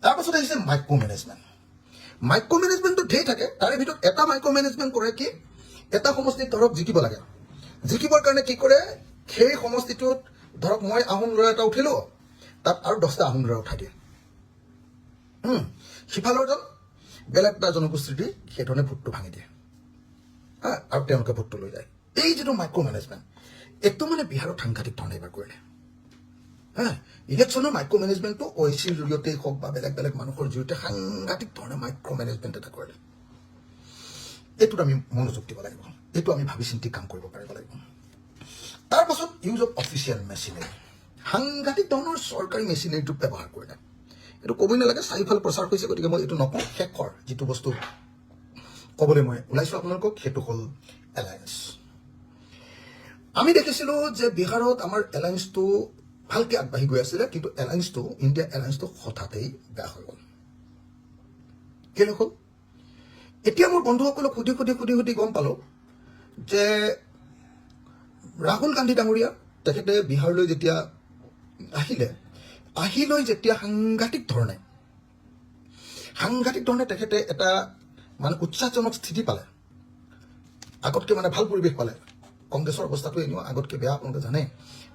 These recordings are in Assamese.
তাৰপাছত আহিছে মাইক্ৰ' মেনেজমেণ্ট মেনেজমেণ্টটো ঢেৰ থাকে তাৰে ভিতৰত এটা মাইক্ৰ' মেনেজমেণ্ট কৰে কি এটা সমষ্টিত ধৰক জিকিব লাগে জিকিবৰ কাৰণে কি কৰে সেই সমষ্টিটোত ধৰক মই আহোম ল'ৰা এটা উঠিলোঁ তাত আৰু 10টা আহোম ল'ৰা উঠাই দিয়ে সিফালৰজন বেলেগ এটা জনগোষ্ঠীৰ দি সেইধৰণে ভোটটো ভাঙি দিয়ে আৰু তেওঁলোকে ভোটটো লৈ যায় এই যিটো মাইক্ৰ' মেনেজমেণ্ট এইটো মানে বিহাৰত সাংঘাতিক ধৰণে এইবাৰ কৰিলে ইলেকশ্যনৰ মাইক্ৰ' মেনেজমেণ্টটো OICৰ জৰিয়তেই হওক বা বেলেগ বেলেগ মানুহৰ জৰিয়তে সাংঘাতিক ধৰণে মাইক্ৰ' মেনেজমেণ্ট এটা কৰিলে এইটোত আমি মনোযোগ দিব লাগিব এইটো আমি ভাবি চিন্তি কাম কৰিব পাৰিব লাগিব তাৰপাছত ইউজ অফ অফিচিয়েল মেচিনাৰী সাংঘাতিক ধৰণৰ চৰকাৰী মেচিনাৰীটো ব্যৱহাৰ কৰিলে এইটো ক'বই নালাগে চাৰিওফালে প্ৰচাৰ হৈছে গতিকে মই এইটো নকওঁ শেষৰ যিটো বস্তু ক'বলৈ মই ওলাইছোঁ আপোনালোকক সেইটো হ'ল এলায়েন্স আমি দেখিছিলোঁ যে বিহাৰত আমাৰ এলায়েন্সটো ভালকৈ আগবাঢ়ি গৈ আছিলে কিন্তু এলায়েন্সটো ইণ্ডিয়া এলায়েন্সটো হঠাতেই বেয়া হৈ গ'ল কেলৈ হ'ল এতিয়া মোৰ বন্ধুসকলক সুধি গম পালোঁ যে ৰাহুল গান্ধী ডাঙৰীয়া তেখেতে বিহাৰলৈ যেতিয়া আহিলৈ যেতিয়া সাংঘাতিক ধৰণে তেখেতে এটা মানে উৎসাহজনক স্থিতি পালে আগতকৈ মানে ভাল পৰিৱেশ পালে কংগ্ৰেছৰ অৱস্থাটো এনেও আগতকৈ বেয়া আপোনালোকে জানে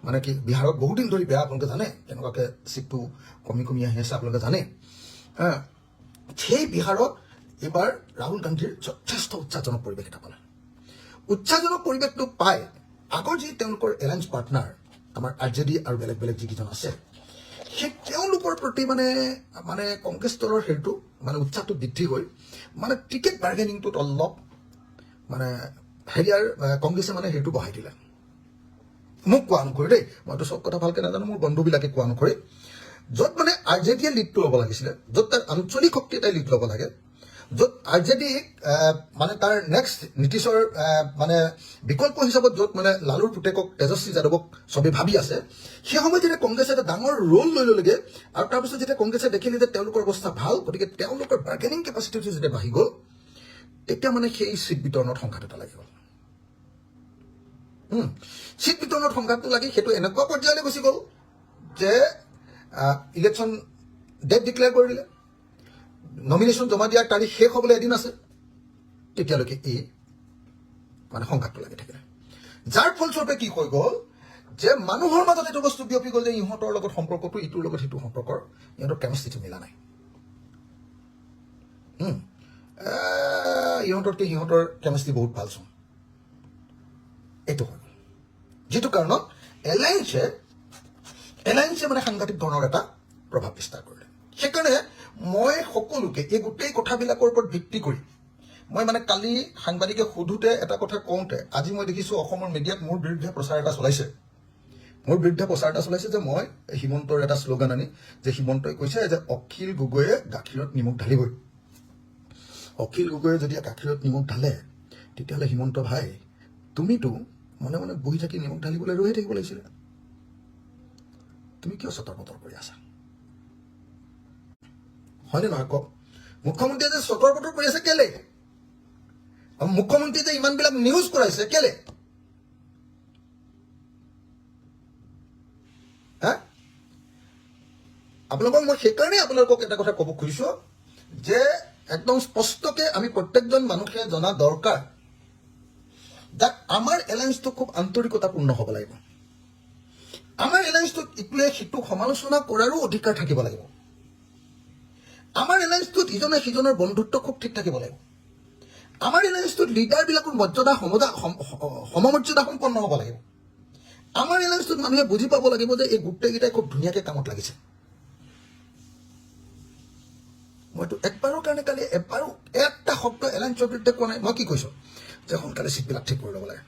মানে কি বিহাৰত বহুদিন ধৰি বেয়া আপোনালোকে জানে কেনেকুৱাকৈ চিটটো কমি আহি আছে আপোনালোকে জানে সেই বিহাৰত এইবাৰ ৰাহুল গান্ধীৰ যথেষ্ট উৎসাহজনক পৰিৱেশ এটা পালে উৎসাহজনক পৰিৱেশটো পাই আগৰ যি তেওঁলোকৰ এলায়েন্স পাৰ্টনাৰ আমাৰ RJD আৰু বেলেগ বেলেগ যিকেইজন আছে সেই তেওঁলোকৰ প্ৰতি মানে কংগ্ৰেছ দলৰ হেৰিটো মানে উৎসাহটো বৃদ্ধি হৈ মানে টিকেট বাৰ্গেনিংটোত অলপ মানে হেৰিয়াৰ কংগ্ৰেছে মানে হেৰিটো বঢ়াই দিলে মোক কোৱা অনুসৰি দেই মইতো চব কথা ভালকৈ নাজানো মোৰ বন্ধুবিলাকে কোৱা অনুসৰি য'ত মানে RJDয়ে লিডটো ল'ব লাগিছিলে য'ত তাৰ আঞ্চলিক শক্তি এটাই লিড ল'ব লাগে য'ত RJD মানে তাৰ নেক্সট নীতিশৰ মানে বিকল্প হিচাপত য'ত মানে লালুৰ পুতেকক তেজস্বী যাদৱক চবেই ভাবি আছে সেই সময়ত যেতিয়া কংগ্ৰেছে এটা ডাঙৰ ৰোল লৈ ল'লেগৈ আৰু তাৰপিছত যেতিয়া কংগ্ৰেছে দেখিলে যে তেওঁলোকৰ অৱস্থা ভাল গতিকে তেওঁলোকৰ বাৰ্গেনিং কেপাচিটিটো যেতিয়া বাঢ়ি গ'ল তেতিয়া মানে সেই চিট বিতৰণত সংঘাত এটা লাগি গ'ল চিট বিতৰণত সংঘাতটো লাগি সেইটো এনেকুৱা পৰ্যায়লৈ গুচি গ'ল যে ইলেকশ্যন ডেট ডিক্লেয়াৰ কৰি দিলে নমিনেশ্যন জমা দিয়াৰ তাৰিখ শেষ হ'বলৈ এদিন আছে তেতিয়ালৈকে এই মানে সংঘাতটো লাগি থাকিলে যাৰ ফলস্বৰূপে কি হৈ গ'ল যে মানুহৰ মাজত এইটো বস্তু বিয়পি গ'ল যে ইহঁতৰ লগত সম্পৰ্কটো ইটোৰ লগত সিটো সম্পৰ্কৰ ইহঁতৰ কেমিষ্ট্ৰিটো মিলা নাই ইহঁততকৈ সিহঁতৰ কেমিষ্ট্ৰি বহুত ভাল চোন এইটো হৈ গ'ল যিটো কাৰণত এলায়েন্সে মানে সাংঘাতিক ধৰণৰ এটা প্ৰভাৱ বিস্তাৰ কৰিলে সেইকাৰণে মই সকলোকে এই গোটেই কথাবিলাকৰ ওপৰত ভিত্তি কৰি মই মানে কালি সাংবাদিকে সোধোতে এটা কথা কওঁতে আজি মই দেখিছোঁ অসমৰ মিডিয়াত মোৰ বিৰুদ্ধে প্ৰচাৰ এটা চলাইছে যে মই হিমন্তৰ এটা শ্লোগান আনি যে হিমন্তই কৈছে যে অখিল গগৈয়ে গাখীৰত নিমখ ঢালিবই অখিল গগৈয়ে যদি গাখীৰত নিমখ ঢালে তেতিয়াহ'লে হিমন্ত ভাই তুমিতো মনে মনে বহি থাকি নিমখ ঢালিবলৈ ৰৈ থাকিব লাগিছিলে তুমি কিয় চতৰ বতৰ কৰি আছা হয়নে নহয় কওক মুখ্যমন্ত্ৰীয়ে যে চতৰ বতৰ কৰি আছে কেলে মুখ্যমন্ত্ৰীয়ে যে ইমানবিলাক নিউজ কৰাইছে কেলে আপোনালোকক মই সেইকাৰণে আপোনালোকক এটা কথা ক'ব খুজিছোঁ যে একদম স্পষ্টকে আমি প্ৰত্যেকজন মানুহে জনা দৰকাৰ যে আমাৰ এলায়েন্সটো খুব আন্তৰিকতাপূৰ্ণ হ'ব লাগিব আমাৰ এলায়েন্সটোত ইটোৱে সিটোক সমালোচনা কৰাৰো অধিকাৰ থাকিব লাগিব আমাৰ এলায়েন্সটোত ইজনে সিজনৰ বন্ধুত্ব খুব ঠিক থাকিব লাগিব আমাৰ এলায়েন্সটোত লিডাৰবিলাকৰ মৰ্যাদা সমমৰ্যাদা সম্পন্ন হ'ব লাগিব আমাৰ এলায়েন্সটোত মানুহে বুজি পাব লাগিব যে এই গোটেইকেইটাই খুব ধুনীয়াকৈ কামত লাগিছে মইতো একবাৰৰ কাৰণে কালি এবাৰো এটা শব্দ এলায়েন্সৰ বিৰুদ্ধে কোৱা নাই মই কি কৈছোঁ যে সোনকালে চিটবিলাক ঠিক কৰি ল'ব লাগে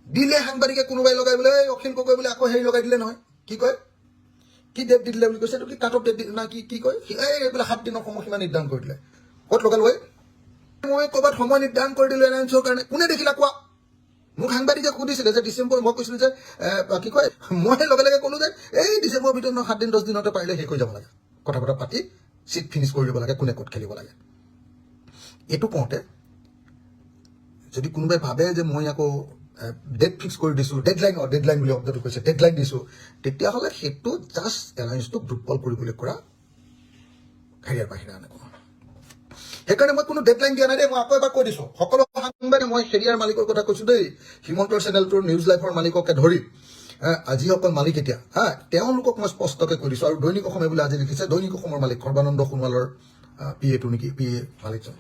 দিলে সাংবাদিকে কোনোবাই লগাই বোলে অখিল গগৈ বোলে আকৌ হেৰি লগাই দিলে নহয় কি কয় কি ডেট দি দিলে বুলি কৈছে এইটো কি কাট অফ ডেট না কি কয় এইবিলাক 7 দিনৰ সময়সীমা নিৰ্ধাৰণ কৰি দিলে ক'ত লগালো মই ক'ৰবাত সময় নিৰ্ধাৰণ কৰি দিলোঁ এলায়েন্সৰ কাৰণে কোনে দেখিলা কোৱা মোক সাংবাদিকে সুধিছিলে যে ডিচেম্বৰ মই কৈছিলোঁ যে কি কয় মই লগে লগে ক'লোঁ যে এই ডিচেম্বৰৰ ভিতৰত 7 দিন 10 দিনতে পাৰিলে শেষ হৈ যাব লাগে কথা বতৰা পাতি চিট ফিনিছ কৰি দিব লাগে কোনে ক'ত খেলিব লাগে এইটো কওঁতে যদি কোনোবাই ভাবে যে মই আকৌ ডেট ফিক্স কৰি দিছোঁ ডেডলাইন বুলি শব্দটো কৈছে ডেডলাইন দিছোঁ তেতিয়াহ'লে সেইটো জাষ্ট এলায়েন্সটোক দুৰ্বল কৰিবলৈ কৰা হেৰিয়াৰ বাহিৰে আন একো নহয় সেইকাৰণে মই কোনো ডেডলাইন দিয়া নাই দেই মই আকৌ এবাৰ কৈ দিছোঁ সকলো সাংবাদিক মই হেৰিয়াৰ মালিকৰ কথা কৈছোঁ দেই হিমন্তৰ চেনেলটোৰ নিউজ লাইভৰ মালিককে ধৰি যিসকল মালিক এতিয়া তেওঁলোকক মই স্পষ্টকৈ কৈ দিছোঁ আৰু দৈনিক অসমে বোলে আজি লিখিছে দৈনিক অসমৰ মালিক সৰ্বানন্দ সোণোৱালৰ PA নেকি PA মালিকজন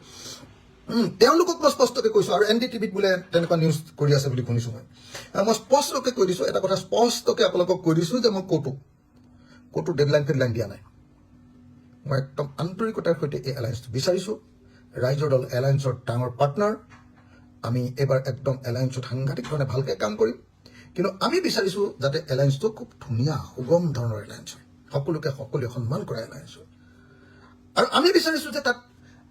তেওঁলোকক মই স্পষ্টকৈ কৈছোঁ আৰু NDTVত বোলে তেনেকুৱা নিউজ কৰি আছে বুলি শুনিছোঁ মই স্পষ্টকৈ কৈ দিছোঁ এটা কথা স্পষ্টকৈ আপোনালোকক কৈ দিছোঁ যে মই ক'তো ডেডলাইন দিয়া নাই মই একদম আন্তৰিকতাৰ সৈতে এই এলায়েন্সটো বিচাৰিছোঁ ৰাইজৰ দল এলায়েন্সৰ ডাঙৰ পাৰ্টনাৰ আমি এবাৰ একদম এলায়েন্সত সাংঘাতিক ধৰণে ভালকৈ কাম কৰিম কিন্তু আমি বিচাৰিছোঁ যাতে এলায়েন্সটো খুব ধুনীয়া সুগম ধৰণৰ এলায়েন্স হয় সকলোৱে সন্মান কৰা এলায়েন্স হয় আৰু আমি বিচাৰিছোঁ যে তাত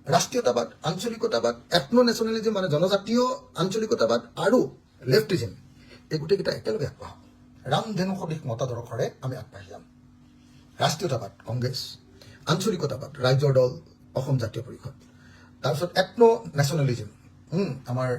ৰাষ্ট্ৰীয়তাবাদ আঞ্চলিকতাবাদ এথনো নেশ্যনেলিজম মানে জনজাতীয় আঞ্চলিকতাবাদ আৰু লেফটিজিম এই গোটেইকেইটা একেলগে আগবাঢ়ক ৰামধেনু সদৃশ মতাদৰ্শৰে আমি আগবাঢ়ি যাম ৰাষ্ট্ৰীয়তাবাদ কংগ্ৰেছ আঞ্চলিকতাবাদ ৰাইজৰ দল অসম জাতীয় পৰিষদ তাৰপিছত এথনো নেশ্যনেলিজম আমাৰ